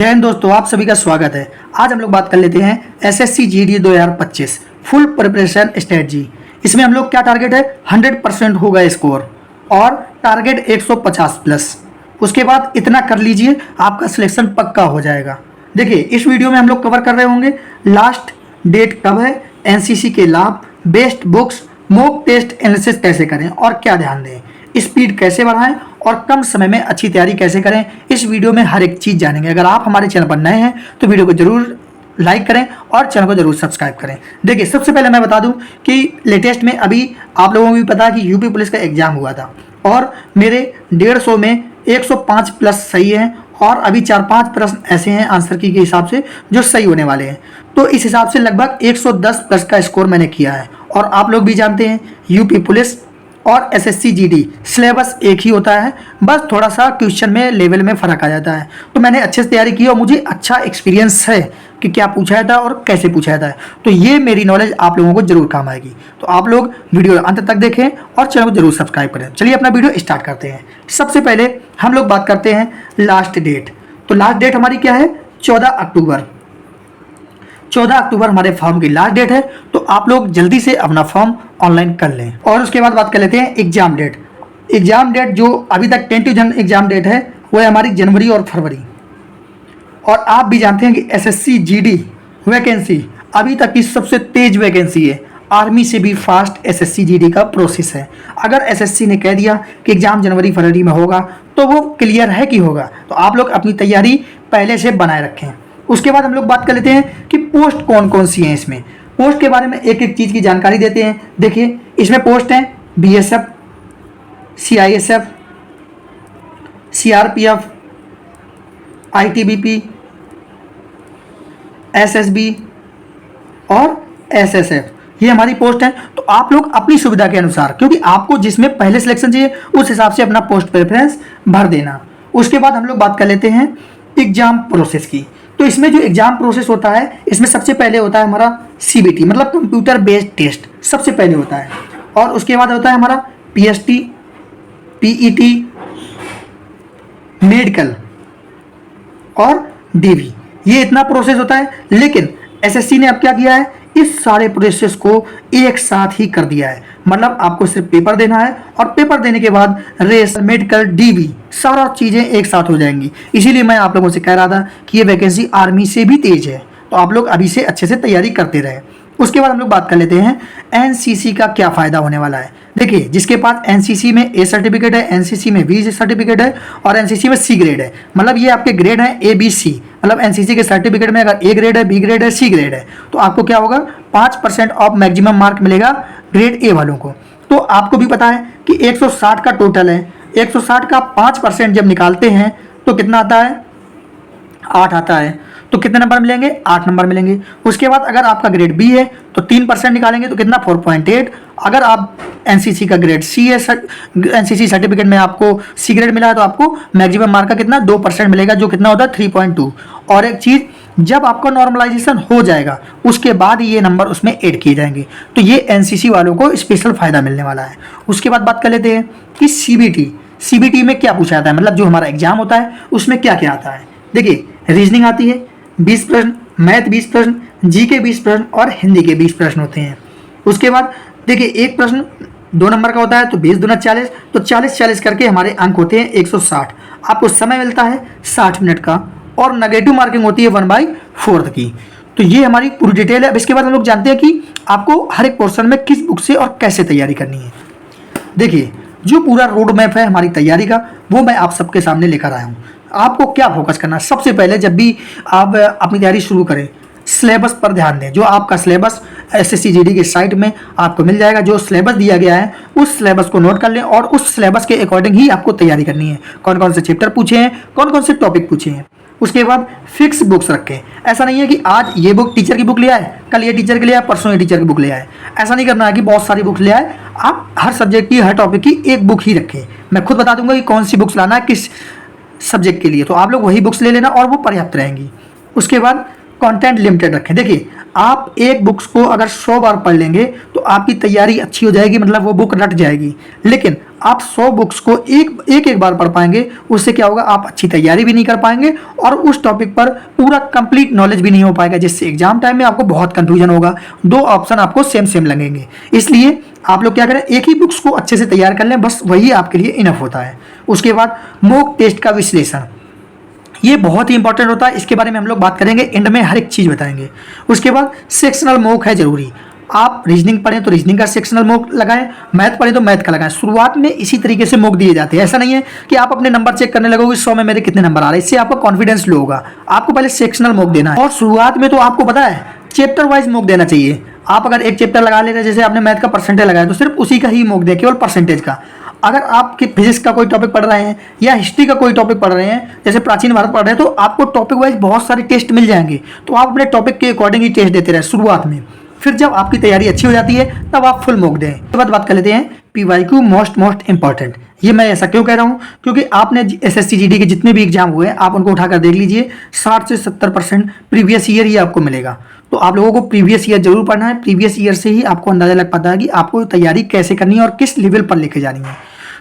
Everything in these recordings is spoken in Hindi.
जय हिंद दोस्तों, आप सभी का स्वागत है। आज हम लोग बात कर लेते हैं SSC GD 2025 full preparation strategy. इसमें हम लोग क्या टारगेट है 100% होगा स्कोर और टारगेट 150 प्लस। उसके बाद इतना कर लीजिए, आपका सिलेक्शन पक्का हो जाएगा। देखिए, इस वीडियो में हम लोग कवर कर रहे होंगे लास्ट डेट कब है, एनसीसी के लाभ, best books, mock test analysis कैसे करें और क्या ध्यान दें, स्पीड कैसे बढ़ाएं और कम समय में अच्छी तैयारी कैसे करें। इस वीडियो में हर एक चीज़ जानेंगे। अगर आप हमारे चैनल पर नए हैं तो वीडियो को जरूर लाइक करें और चैनल को जरूर सब्सक्राइब करें। देखिए, सबसे पहले मैं बता दूं कि लेटेस्ट में अभी आप लोगों को भी पता है कि यूपी पुलिस का एग्जाम हुआ था और मेरे 150 में 105 प्लस सही है और अभी 4-5 प्रश्न ऐसे हैं आंसर की के हिसाब से जो सही होने वाले हैं। तो इस हिसाब से लगभग 110 प्लस का स्कोर मैंने किया है। और आप लोग भी जानते हैं यूपी पुलिस और एसएससी जीडी सिलेबस एक ही होता है, बस थोड़ा सा क्वेश्चन में लेवल में फ़र्क आ जाता है। तो मैंने अच्छे से तैयारी की और मुझे अच्छा एक्सपीरियंस है कि क्या पूछा जाता है और कैसे पूछा जाता है। तो ये मेरी नॉलेज आप लोगों को जरूर काम आएगी। तो आप लोग वीडियो अंत तक देखें और चैनल को जरूर सब्सक्राइब करें। चलिए अपना वीडियो स्टार्ट करते हैं। सबसे पहले हम लोग बात करते हैं लास्ट डेट। तो लास्ट डेट हमारी क्या है 14 अक्टूबर। 14 अक्टूबर हमारे फॉर्म की लास्ट डेट है। तो आप लोग जल्दी से अपना फॉर्म ऑनलाइन कर लें। और उसके बाद बात कर लेते हैं एग्जाम डेट। एग्जाम डेट जो अभी तक टेंटेटिव एग्जाम डेट है वो है हमारी जनवरी और फरवरी। और आप भी जानते हैं कि एसएससी जीडी वैकेंसी अभी तक की सबसे तेज वैकेंसी है। आर्मी से भी फास्ट एसएससी जीडी का प्रोसेस है। अगर एसएससी ने कह दिया कि एग्जाम जनवरी फरवरी में होगा तो वो क्लियर है कि होगा। तो आप लोग अपनी तैयारी पहले से बनाए रखें। उसके बाद हम लोग बात कर लेते हैं कि पोस्ट कौन कौन सी हैं। इसमें पोस्ट के बारे में एक एक चीज़ की जानकारी देते हैं। देखिए, इसमें पोस्ट हैं BSF, CISF, CRPF, ITBP, SSB और एसएसएफ। ये हमारी पोस्ट है। तो आप लोग अपनी सुविधा के अनुसार, क्योंकि आपको जिसमें पहले सिलेक्शन चाहिए उस हिसाब से अपना पोस्ट प्रेफरेंस भर देना। उसके बाद हम लोग बात कर लेते हैं एग्जाम प्रोसेस की। तो इसमें जो एग्जाम प्रोसेस होता है, इसमें सबसे पहले होता है हमारा सीबीटी मतलब कंप्यूटर बेस्ड टेस्ट, सबसे पहले होता है। और उसके बाद होता है हमारा पीएसटी, पीईटी, मेडिकल और डीवी। ये इतना प्रोसेस होता है। लेकिन एसएससी ने अब क्या किया है, इस सारे प्रोसेस को एक साथ ही कर दिया है। मतलब आपको सिर्फ पेपर देना है और पेपर देने के बाद रेस, मेडिकल, डीवी सारा चीज़ें एक साथ हो जाएंगी। इसीलिए मैं आप लोगों से कह रहा था कि ये वैकेंसी आर्मी से भी तेज है। तो आप लोग अभी से अच्छे से तैयारी करते रहे। उसके बाद हम लोग बात कर लेते हैं एनसीसी का क्या फ़ायदा होने वाला है। देखिए, जिसके पास एनसीसी में ए सर्टिफिकेट है, एनसीसी में बी सर्टिफिकेट है और एनसीसी में सी ग्रेड है, मतलब ये आपके ग्रेड हैं ए बी सी। मतलब एनसीसी के सर्टिफिकेट में अगर ए ग्रेड है, बी ग्रेड है, सी ग्रेड है तो आपको क्या होगा 5% ऑफ मैक्सिमम मार्क मिलेगा ग्रेड ए वालों को। तो आपको भी पता है कि 160 का टोटल है। 160 का 5% जब निकालते हैं तो कितना आता है 8 आता है। तो कितने नंबर मिलेंगे 8 नंबर मिलेंगे। उसके बाद अगर आपका ग्रेड बी है तो 3% निकालेंगे तो कितना 4.8। अगर आप एनसीसी का ग्रेड सी है, एनसीसी सर्टिफिकेट में आपको सी ग्रेड मिला है तो आपको मैक्सिमम मार्क का कितना 2% मिलेगा, जो कितना होता है 3.2। और एक चीज़, जब आपका नॉर्मलाइजेशन हो जाएगा उसके बाद ये नंबर उसमें ऐड किए जाएंगे। तो ये एनसीसी वालों को स्पेशल फ़ायदा मिलने वाला है। उसके बाद बात कर लेते हैं कि सीबीटी में क्या पूछा जाता है, मतलब जो हमारा एग्जाम होता है उसमें क्या क्या आता है। देखिए, रीजनिंग आती है 20 प्रश्न, मैथ 20 प्रश्न, जीके 20 प्रश्न और हिंदी के 20 प्रश्न होते हैं। उसके बाद देखिए, एक प्रश्न 2 नंबर का होता है तो 20 दूना 40, तो 40 करके हमारे अंक होते हैं 160। आपको समय मिलता है 60 मिनट का और नेगेटिव मार्किंग होती है 1/4 की। तो ये हमारी पूरी डिटेल है। अब इसके बाद हम लोग जानते हैं कि आपको हर एक पोर्शन में किस बुक से और कैसे तैयारी करनी है। देखिए, जो पूरा रोड मैप है हमारी तैयारी का वो मैं आप सबके सामने लेकर आया हूँ। आपको क्या फोकस करना है, सबसे पहले जब भी आप अपनी तैयारी शुरू करें सिलेबस पर ध्यान दें। जो आपका सिलेबस एसएससी जीडी के साइट में आपको मिल जाएगा, जो सिलेबस दिया गया है उस सिलेबस को नोट कर लें और उस सिलेबस के अकॉर्डिंग ही आपको तैयारी करनी है। कौन कौन से चैप्टर पूछे हैं, कौन कौन से टॉपिक पूछे हैं। उसके बाद फिक्स बुक्स रखें। ऐसा नहीं है कि आज ये बुक टीचर की बुक ले आए, कल ये टीचर की ले आए, परसों ये टीचर की बुक ले आए। ऐसा नहीं करना है कि बहुत सारी बुक्स ले आए। आप हर सब्जेक्ट की, हर टॉपिक की एक बुक ही रखें। मैं खुद बता दूंगा कि कौन सी बुक्स लाना है किस सब्जेक्ट के लिए, तो आप लोग वही बुक्स ले लेना और वो पर्याप्त रहेंगी। उसके बाद कंटेंट लिमिटेड रखें। देखिए, आप एक बुक्स को अगर 100 बार पढ़ लेंगे तो आपकी तैयारी अच्छी हो जाएगी, मतलब वो बुक रट जाएगी। लेकिन आप 100 बुक्स को एक बार पढ़ पाएंगे, उससे क्या होगा, आप अच्छी तैयारी भी नहीं कर पाएंगे और उस टॉपिक पर पूरा कंप्लीट नॉलेज भी नहीं हो पाएगा, जिससे एग्जाम टाइम में आपको बहुत कंफ्यूजन होगा, दो ऑप्शन आपको सेम सेम लगेंगे। इसलिए आप लोग क्या करें, एक ही बुक्स को अच्छे से तैयार कर लें, बस वही आपके लिए इनफ होता है। उसके बाद मॉक टेस्ट का विश्लेषण, ये बहुत ही इंपॉर्टेंट होता है, इसके बारे में हम लोग बात करेंगे, एंड में हर एक चीज़ बताएंगे। उसके बाद सेक्शनल मॉक है जरूरी, आप रीजनिंग पढ़ें तो रीजनिंग का सेक्शनल मॉक लगाएं, मैथ पढ़ें तो मैथ का लगाएं। शुरुआत में इसी तरीके से मॉक दिए जाते हैं, ऐसा नहीं है कि आप अपने नंबर चेक करने लगोगे 100 में मेरे कितने नंबर आ रहे हैं, इससे आपका कॉन्फिडेंस लो होगा। आपको पहले सेक्शनल मॉक देना है और शुरुआत में तो आपको पता है चैप्टर वाइज मॉक देना चाहिए। आप अगर एक चैप्टर लगा ले रहे हैं, जैसे आपने मैथ का परसेंटेज लगाया तो सिर्फ उसी का ही मॉक दें, केवल परसेंटेज का। अगर आप फिजिक्स का कोई टॉपिक पढ़ रहे हैं या हिस्ट्री का कोई टॉपिक पढ़ रहे हैं, जैसे प्राचीन भारत पढ़ रहे हैं, तो आपको टॉपिक वाइज बहुत सारे टेस्ट मिल जाएंगे, तो आप अपने टॉपिक के अकॉर्डिंग ही टेस्ट देते रहे शुरुआत में। फिर जब आपकी तैयारी अच्छी हो जाती है तब आप फुल मॉक दें। उसके बाद बात कर लेते हैं PYQ, मोस्ट इंपॉर्टेंट। ये मैं ऐसा क्यों कह रहा हूँ, क्योंकि आपने SSC GD के जितने भी एग्जाम हुए आप उनको उठाकर देख लीजिए, 60 से 70% प्रीवियस ईयर ही आपको मिलेगा। तो आप लोगों को प्रीवियस ईयर जरूर पढ़ना है, प्रीवियस ईयर से ही आपको अंदाजा लग पाता है कि आपको तैयारी कैसे करनी है और किस लेवल पर लेके जानी है।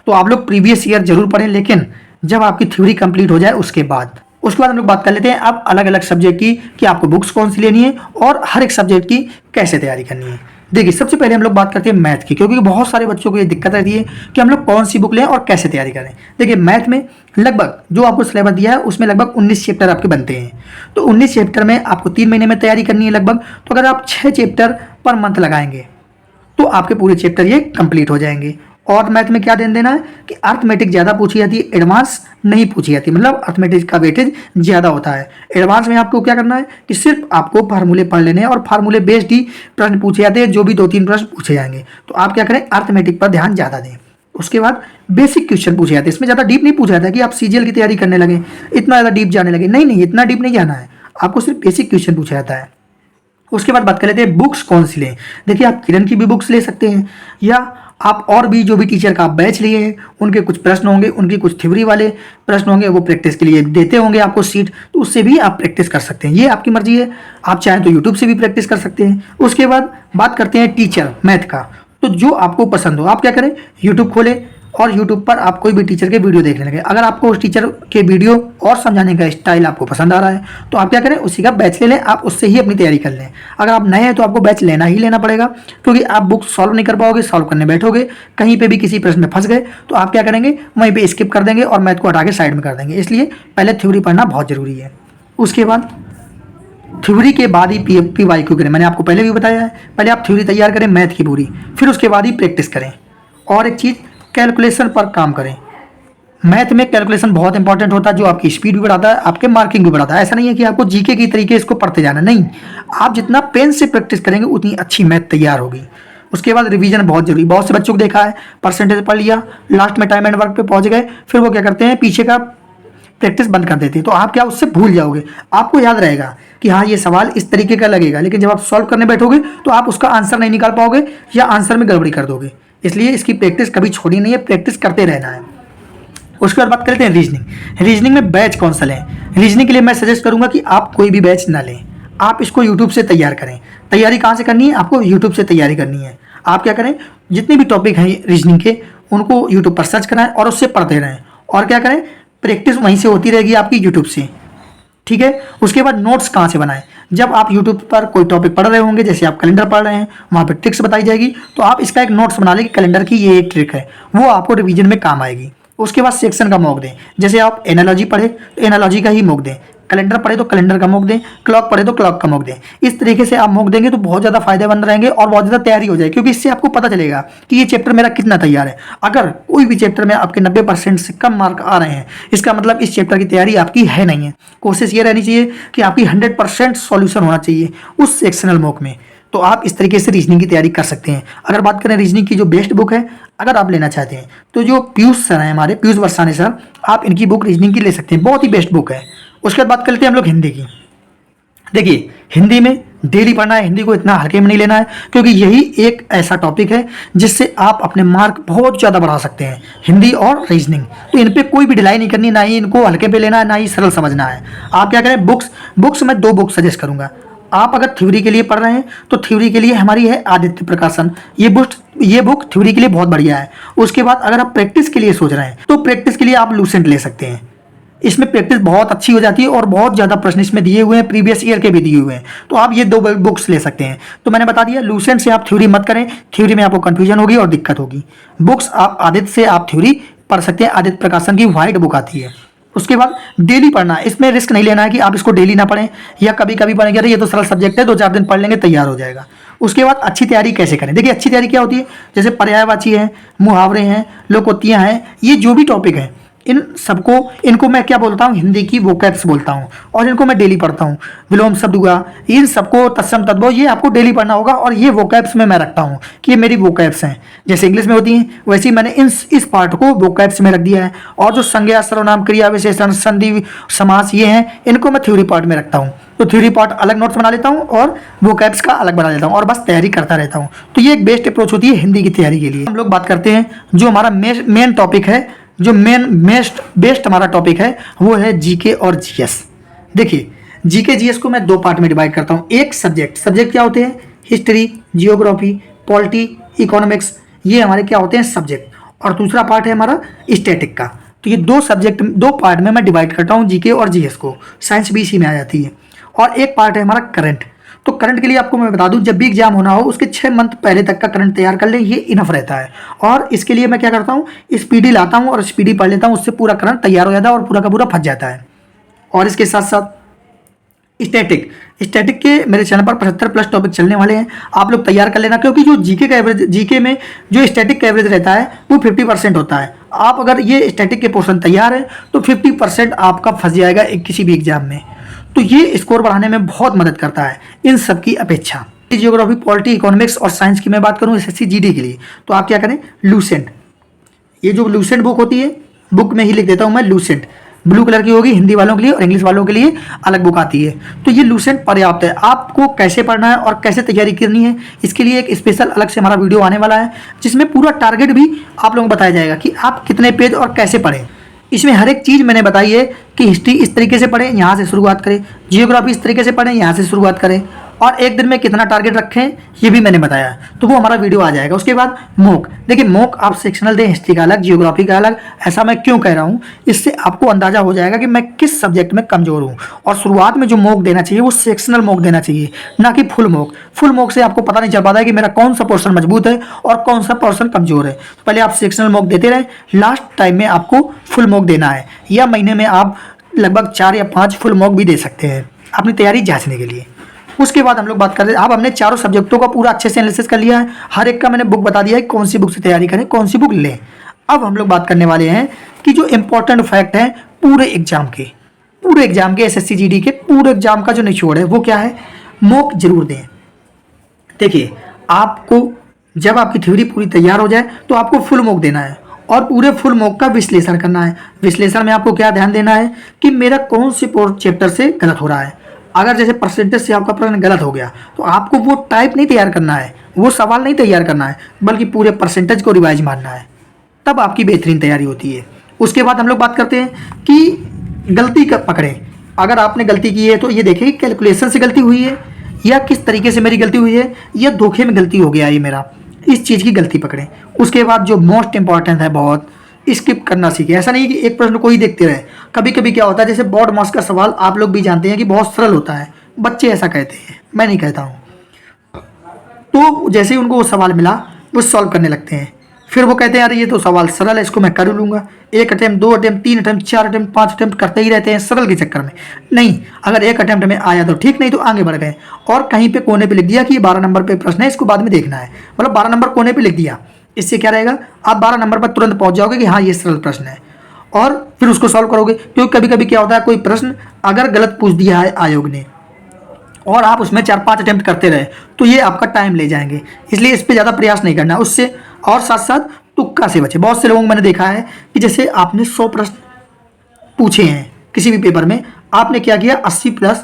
तो आप लोग प्रीवियस ईयर जरूर पढ़ें, लेकिन जब आपकी थ्योरी कंप्लीट हो जाए उसके बाद हम लोग बात कर लेते हैं अब अलग अलग सब्जेक्ट की, कि आपको बुक्स कौन सी लेनी है और हर एक सब्जेक्ट की कैसे तैयारी करनी है। देखिए, सबसे पहले हम लोग बात करते हैं मैथ की, क्योंकि बहुत सारे बच्चों को ये दिक्कत रहती है कि हम लोग कौन सी बुक लें और कैसे तैयारी करें। देखिए, मैथ में लगभग जो आपको सिलेबस दिया है उसमें लगभग 19 चैप्टर आपके बनते हैं। तो 19 चैप्टर में आपको 3 महीने में तैयारी करनी है लगभग। तो अगर आप 6 चैप्टर पर मंथ लगाएंगे तो आपके पूरे चैप्टर ये कंप्लीट हो जाएंगे। और मैथ में क्या ध्यान देना है कि अर्थमेटिक ज़्यादा पूछी जाती है, एडवांस नहीं पूछी जाती, मतलब अर्थमेटिक का वेटेज ज़्यादा होता है। एडवांस में आपको क्या करना है कि सिर्फ आपको फार्मूले पढ़ लेने हैं और फार्मूले बेस्ड ही प्रश्न पूछे जाते हैं, जो भी 2-3 प्रश्न पूछे जाएंगे। तो आप क्या करें, अर्थमेटिक पर ध्यान ज़्यादा दें। उसके बाद बेसिक क्वेश्चन पूछे जाते हैं, इसमें ज़्यादा डीप नहीं पूछा जाता है कि आप CGL की तैयारी करने लगे, इतना ज़्यादा डीप जाने लगे, नहीं, इतना डीप नहीं जाना है, आपको सिर्फ बेसिक क्वेश्चन पूछा जाता है। उसके बाद बात कर लेते हैं बुक्स कौन सी लें। देखिए, आप किरण की भी बुक्स ले सकते हैं, या आप और भी जो भी टीचर का आप बैच लिए हैं उनके कुछ प्रश्न होंगे, उनके कुछ थ्योरी वाले प्रश्न होंगे, वो प्रैक्टिस के लिए देते होंगे आपको सीट, तो उससे भी आप प्रैक्टिस कर सकते हैं। ये आपकी मर्जी है, आप चाहें तो यूट्यूब से भी प्रैक्टिस कर सकते हैं। उसके बाद बात करते हैं टीचर मैथ का, तो जो आपको पसंद हो आप क्या करें, यूट्यूब खोलें और यूट्यूब पर आप कोई भी टीचर के वीडियो देखने लगे। अगर आपको उस टीचर के वीडियो और समझाने का स्टाइल आपको पसंद आ रहा है तो आप क्या करें, उसी का बैच ले लें, आप उससे ही अपनी तैयारी कर लें। अगर आप नए हैं तो आपको बैच लेना ही लेना पड़ेगा, क्योंकि आप बुक सॉल्व नहीं कर पाओगे, सॉल्व करने बैठोगे कहीं पे भी किसी प्रश्न में फंस गए तो आप क्या करेंगे, वहीं पे स्किप कर देंगे और मैथ को हटा के साइड में कर देंगे। इसलिए पहले थ्योरी पढ़ना बहुत ज़रूरी है। उसके बाद थ्योरी के बाद ही PYQ करें, मैंने आपको पहले भी बताया है। पहले आप थ्योरी तैयार करें मैथ की पूरी, फिर उसके बाद ही प्रैक्टिस करें। और एक चीज़, कैलकुलेशन पर काम करें। मैथ में कैलकुलेशन बहुत इंपॉर्टेंट होता है, जो आपकी स्पीड भी बढ़ाता है, आपके मार्किंग भी बढ़ाता है। ऐसा नहीं है कि आपको GK की तरीके इसको पढ़ते जाना, नहीं, आप जितना पेन से प्रैक्टिस करेंगे उतनी अच्छी मैथ तैयार होगी। उसके बाद रिवीजन बहुत जरूरी, बहुत से बच्चों को देखा है परसेंटेज पढ़ लिया, लास्ट में टाइम एंड वर्क पे पहुंच गए, फिर वो क्या करते हैं, पीछे का प्रैक्टिस बंद कर देते हैं। तो आप क्या उससे भूल जाओगे, आपको याद रहेगा कि हाँ ये सवाल इस तरीके का लगेगा, लेकिन जब आप सॉल्व करने बैठोगे तो आप उसका आंसर नहीं निकाल पाओगे या आंसर में गड़बड़ी कर दोगे। इसलिए इसकी प्रैक्टिस कभी छोड़ी नहीं है, प्रैक्टिस करते रहना है। उसके बाद बात करते हैं रीजनिंग। रीजनिंग में बैच कौन सा लें। रीजनिंग के लिए मैं सजेस्ट करूंगा कि आप कोई भी बैच ना लें, आप इसको यूट्यूब से तैयार करें। तैयारी कहाँ से करनी है, आपको यूट्यूब से तैयारी करनी है। आप क्या करें, जितने भी टॉपिक हैं रीजनिंग के उनको यूट्यूब पर सर्च कराएं और उससे पढ़ते रहें, और क्या करें, प्रैक्टिस वहीं से होती रहेगी आपकी यूट्यूब से, ठीक है। उसके बाद नोट्स कहाँ से बनाएं, जब आप यूट्यूब पर कोई टॉपिक पढ़ रहे होंगे, जैसे आप कैलेंडर पढ़ रहे हैं, वहाँ पर ट्रिक्स बताई जाएगी, तो आप इसका एक नोट्स बना लें कि कैलेंडर की ये एक ट्रिक है, वो आपको रिवीजन में काम आएगी। उसके बाद सेक्शन का मॉक दें, जैसे आप एनालॉजी पढ़े तो एनालॉजी का ही मॉक दें, कैलेंडर पढ़े तो कैलेंडर का मॉक दें, क्लॉक पढ़े तो क्लॉक का मॉक दें। इस तरीके से आप मॉक देंगे तो बहुत ज़्यादा फायदेमंद रहेंगे और बहुत ज़्यादा तैयारी हो जाएगी, क्योंकि इससे आपको पता चलेगा कि ये चैप्टर मेरा कितना तैयार है। अगर कोई भी चैप्टर में आपके 90% से कम मार्क आ रहे हैं, इसका मतलब इस चैप्टर की तैयारी आपकी है नहीं है। कोशिश ये रहनी चाहिए कि आपकी 100% सॉल्यूशन होना चाहिए उस सेक्शनल मॉक में। तो आप इस तरीके से रीजनिंग की तैयारी कर सकते हैं। अगर बात करें रीजनिंग की जो बेस्ट बुक है, अगर आप लेना चाहते हैं तो जो पीयूष सर हैं हमारे, पीयूष वर्षानी सर, आप इनकी बुक रीजनिंग की ले सकते हैं, बहुत ही बेस्ट बुक है। उसके बाद बात करते हैं हम लोग हिंदी की। देखिए, हिंदी में डेली पढ़ना है, हिंदी को इतना हल्के में नहीं लेना है, क्योंकि यही एक ऐसा टॉपिक है जिससे आप अपने मार्क बहुत ज़्यादा बढ़ा सकते हैं, हिंदी और रीजनिंग। तो इन पे कोई भी ढिलाई नहीं करनी, ना ही इनको हल्के पे लेना है, ना ही सरल समझना है। आप क्या करें, बुक्स मैं 2 बुक्स सजेस्ट करूंगा। आप अगर थ्योरी के लिए पढ़ रहे हैं तो थ्योरी के लिए हमारी है आदित्य प्रकाशन, ये बुक थ्योरी के लिए बहुत बढ़िया है। उसके बाद अगर आप प्रैक्टिस के लिए सोच रहे हैं तो प्रैक्टिस के लिए आप लूसेंट ले सकते हैं। इसमें प्रैक्टिस बहुत अच्छी हो जाती है और बहुत ज़्यादा प्रश्न इसमें दिए हुए हैं, प्रीवियस ईयर के भी दिए हुए हैं। तो आप ये 2 बुक्स ले सकते हैं। तो मैंने बता दिया, लूसेंट से आप थ्योरी मत करें, थ्योरी में आपको कंफ्यूजन होगी और दिक्कत होगी। बुक्स आप आदित्य से आप थ्योरी पढ़ सकते हैं, आदित्य प्रकाशन की व्हाइट बुक आती है। उसके बाद डेली पढ़ना है, इसमें रिस्क नहीं लेना है कि आप इसको डेली ना पढ़ें या कभी कभी पढ़ेंगे, अरे ये तो सरल सब्जेक्ट है 2-4 दिन पढ़ लेंगे तैयार हो जाएगा। उसके बाद अच्छी तैयारी कैसे करें, देखिए अच्छी तैयारी क्या होती है, जैसे पर्यायवाची है, मुहावरे हैं, लोकोक्तियाँ हैं, ये जो भी टॉपिक हैं इन सबको, इनको मैं क्या बोलता हूँ, हिंदी की वोकैब्स बोलता हूँ और इनको मैं डेली पढ़ता हूँ। विलोम शब्द हुआ, इन सबको, तत्सम तद्भव, ये आपको डेली पढ़ना होगा और ये वोकैब्स में मैं रखता हूँ कि ये मेरी वोकैब्स हैं। जैसे इंग्लिश में होती हैं वैसे ही मैंने इस पार्ट को वोकैब्स में रख दिया है। और जो संज्ञा, सर्वनाम, क्रिया, विशेषण, संधि, समास ये हैं, इनको मैं थ्योरी पार्ट में रखता हूँ। तो थ्योरी पार्ट अलग नोट्स बना लेता हूँ और वोकैब्स का अलग बना लेता हूँ और बस तैयारी करता रहता हूँ। तो ये एक बेस्ट अप्रोच होती है हिंदी की तैयारी के लिए। हम लोग बात करते हैं जो हमारा मेन टॉपिक है, जो बेस्ट हमारा टॉपिक है वो है जीके और जीएस। देखिए जीके जीएस को मैं 2 पार्ट में डिवाइड करता हूँ। एक सब्जेक्ट क्या होते हैं, हिस्ट्री, जियोग्राफी, पॉलिटी, इकोनॉमिक्स, ये हमारे क्या होते हैं सब्जेक्ट। और दूसरा पार्ट है हमारा स्टैटिक का। तो ये 2 पार्ट में मैं डिवाइड करता हूँ जीके और जीएस को। साइंस भी इसी में आ जाती है। और एक पार्ट है हमारा करंट। तो करंट के लिए आपको मैं बता दूं, जब भी एग्जाम होना हो उसके 6 मंथ पहले तक का करंट तैयार कर लें, ये इनफ रहता है। और इसके लिए मैं क्या करता हूँ, स्पीडी लाता हूँ और स्पीडी पढ़ लेता हूँ, उससे पूरा करंट तैयार हो जाता है और पूरा का पूरा फंस जाता है। और इसके साथ साथ स्टैटिक के मेरे चैनल पर 75+ टॉपिक चलने वाले हैं, आप लोग तैयार कर लेना। क्योंकि जो जीके का एवरेज, जीके में जो स्टैटिक का एवरेज रहता है वो 50% होता है। आप अगर ये स्टैटिक के पोर्शन तैयार है तो 50% आपका फंस जाएगा किसी भी एग्जाम में। तो ये स्कोर बढ़ाने में बहुत मदद करता है इन सब की अपेक्षा। जियोग्राफी, पॉलिटी, इकोनॉमिक्स और साइंस की मैं बात करूँ एसएससी जीडी के लिए, तो आप क्या करें, लूसेंट, ये जो लूसेंट बुक होती है, बुक में ही लिख देता हूँ मैं लूसेंट, ब्लू कलर की होगी हिंदी वालों के लिए और इंग्लिश वालों के लिए अलग बुक आती है। तो ये लूसेंट पर्याप्त है। आपको कैसे पढ़ना है और कैसे तैयारी करनी है, इसके लिए एक स्पेशल अलग से हमारा वीडियो आने वाला है जिसमें पूरा टारगेट भी आप लोगों को बताया जाएगा कि आप कितने पेज और कैसे पढ़ें। इसमें हर एक चीज़ मैंने बताई है कि हिस्ट्री इस तरीके से पढ़ें, यहाँ से शुरुआत करें, जियोग्राफी इस तरीके से पढ़ें, यहाँ से शुरुआत करें, और एक दिन में कितना टारगेट रखें ये भी मैंने बताया। तो वो हमारा वीडियो आ जाएगा। उसके बाद मॉक, देखिए मॉक आप सेक्शनल दें, हिस्ट्री का अलग, जियोग्राफी का अलग। ऐसा मैं क्यों कह रहा हूँ, इससे आपको अंदाजा हो जाएगा कि मैं किस सब्जेक्ट में कमजोर हूँ। और शुरुआत में जो मॉक देना चाहिए वो सेक्शनल मॉक देना चाहिए, ना कि फुल मॉक। फुल मॉक से आपको पता नहीं चल पाता है कि मेरा कौन सा पोर्शन मजबूत है और कौन सा पोर्शन कमजोर है। तो पहले आप सेक्शनल मॉक देते रहे, लास्ट टाइम में आपको फुल मॉक देना है, या महीने में आप लगभग 4 या 5 फुल मॉक भी दे सकते हैं अपनी तैयारी जांचने के लिए। उसके बाद हम लोग बात कर रहे हैं, अब हमने चारों सब्जेक्टों का पूरा अच्छे से एनालिसिस कर लिया है, हर एक का मैंने बुक बता दिया है कौन सी बुक से तैयारी करें, कौन सी बुक लें। अब हम लोग बात करने वाले हैं कि जो इंपॉर्टेंट फैक्ट है पूरे एग्जाम के एसएससी जीडी के पूरे एग्जाम का जो निचोड़ है वो क्या है, मॉक जरूर दें। देखिए आपको जब आपकी थ्योरी पूरी तैयार हो जाए तो आपको फुल मॉक देना है और पूरे फुल मॉक का विश्लेषण करना है। विश्लेषण में आपको क्या ध्यान देना है कि मेरा कौन से चैप्टर से गलत हो रहा है। अगर जैसे परसेंटेज से आपका प्रश्न गलत हो गया तो आपको वो टाइप नहीं तैयार करना है, वो सवाल नहीं तैयार करना है, बल्कि पूरे परसेंटेज को रिवाइज मारना है, तब आपकी बेहतरीन तैयारी होती है। उसके बाद हम लोग बात करते हैं कि गलती पकड़ें। अगर आपने गलती की है तो ये देखें कि कैलकुलेशन से गलती हुई है या किस तरीके से मेरी गलती हुई है, या धोखे में गलती हो गया ये मेरा, इस चीज़ की गलती पकड़ें। उसके बाद जो मोस्ट इंपॉर्टेंट है, बहुत स्किप करना सीखें। ऐसा नहीं कि एक प्रश्न को ही देखते रहे। कभी कभी क्या होता है, जैसे बोर्ड मार्क्स का सवाल आप लोग भी जानते हैं कि बहुत सरल होता है, बच्चे ऐसा कहते हैं, मैं नहीं कहता हूँ। तो जैसे ही उनको वो सवाल मिला वो सॉल्व करने लगते हैं, फिर वो कहते हैं अरे ये तो सवाल सरल है, इसको मैं कर लूँगा। 1 attempt, 2 attempt, 3 attempt, 4 attempt, 5 attempt करते ही रहते हैं सरल के चक्कर में। नहीं, अगर 1 अटेम्प्ट में आया तो ठीक, नहीं तो आगे बढ़ गए और कहीं पे कोने पे लिख दिया कि 12 नंबर पे प्रश्न है, इसको बाद में देखना है, मतलब 12 नंबर कोने पे लिख दिया। इससे क्या रहेगा, आप 12 नंबर पर तुरंत पहुंच जाओगे कि हाँ ये सरल प्रश्न है, और फिर उसको सॉल्व करोगे। क्योंकि कभी कभी क्या होता है, कोई प्रश्न अगर गलत पूछ दिया है आयोग ने और आप उसमें 4-5 अटेम्प्ट करते रहे तो ये आपका टाइम ले जाएंगे, इसलिए इस पर ज़्यादा प्रयास नहीं करना उससे। और साथ साथ तुक्का से बचे। बहुत से लोगों को मैंने देखा है कि जैसे आपने 100 प्रश्न पूछे हैं किसी भी पेपर में, आपने क्या किया 80+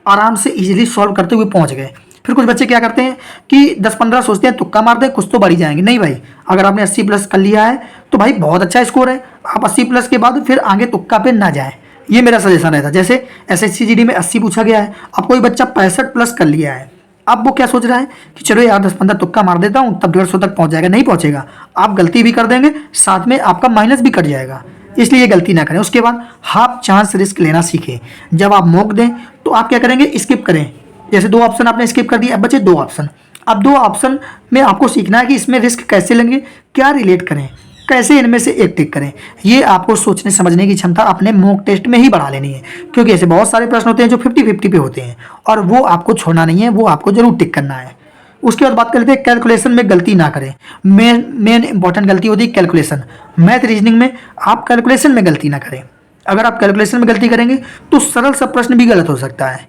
आराम से इजीली सॉल्व करते हुए पहुंच गए। फिर कुछ बच्चे क्या करते हैं कि 10-15 सोचते हैं तुक्का मारते हैं, कुछ तो बढ़ ही जाएंगे। नहीं भाई, अगर आपने 80+ कर लिया है तो भाई बहुत अच्छा स्कोर है, आप 80+ के बाद फिर आगे तुक्का पे ना जाएं, ये मेरा सजेशन रहता। जैसे एसएससी जीडी में 80 पूछा गया है, अब कोई बच्चा 65 प्लस कर लिया है, अब वो क्या सोच रहा है कि चलो यार 10-15 तुक्का मार देता हूँ तब 150 तक पहुँच जाएगा। नहीं पहुँचेगा, आप गलती भी कर देंगे, साथ में आपका माइनस भी कट जाएगा। इसलिए ये गलती ना करें। उसके बाद हाफ चांस रिस्क लेना सीखें। जब आप मॉक दें तो आप क्या करेंगे, स्किप करें। जैसे 2 ऑप्शन आपने स्किप कर दिया, अब बचे 2 ऑप्शन। अब 2 ऑप्शन में आपको सीखना है कि इसमें रिस्क कैसे लेंगे, क्या रिलेट करें, कैसे इनमें से एक टिक करें। ये आपको सोचने समझने की क्षमता अपने मॉक टेस्ट में ही बढ़ा लेनी है, क्योंकि ऐसे बहुत सारे प्रश्न होते हैं जो 50-50 पे होते हैं और वो आपको छोड़ना नहीं है, वो आपको जरूर टिक करना है। उसके बाद बात कर लेते हैं कैलकुलेशन में गलती ना करें। मेन इंपॉर्टेंट गलती होती है कैलकुलेशन। मैथ रीजनिंग में आप कैलकुलेशन में गलती ना करें। अगर आप कैलकुलेशन में गलती करेंगे तो सरल सा प्रश्न भी गलत हो सकता है।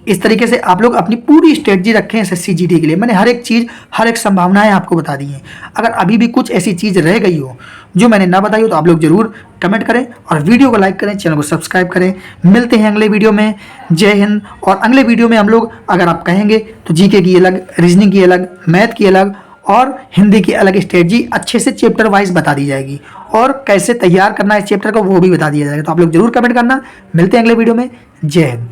इस तरीके से आप लोग अपनी पूरी स्ट्रेटजी रखें एसएससी जीडी के लिए। मैंने हर एक चीज़, हर एक संभावनाएं आपको बता दी हैं। अगर अभी भी कुछ ऐसी चीज़ रह गई हो जो मैंने ना बताई हो तो आप लोग जरूर कमेंट करें और वीडियो को लाइक करें, चैनल को सब्सक्राइब करें। मिलते हैं अगले वीडियो में। जय हिंद। और अगले वीडियो में हम लोग, अगर आप कहेंगे तो जीके की अलग, रीजनिंग की अलग, मैथ की अलग और हिंदी की अलग स्ट्रेटजी अच्छे से चैप्टर वाइज बता दी जाएगी और कैसे तैयार करना है इस चैप्टर को वो भी बता दिया जाएगा। तो आप लोग जरूर कमेंट करना। मिलते हैं अगले वीडियो में। जय हिंद।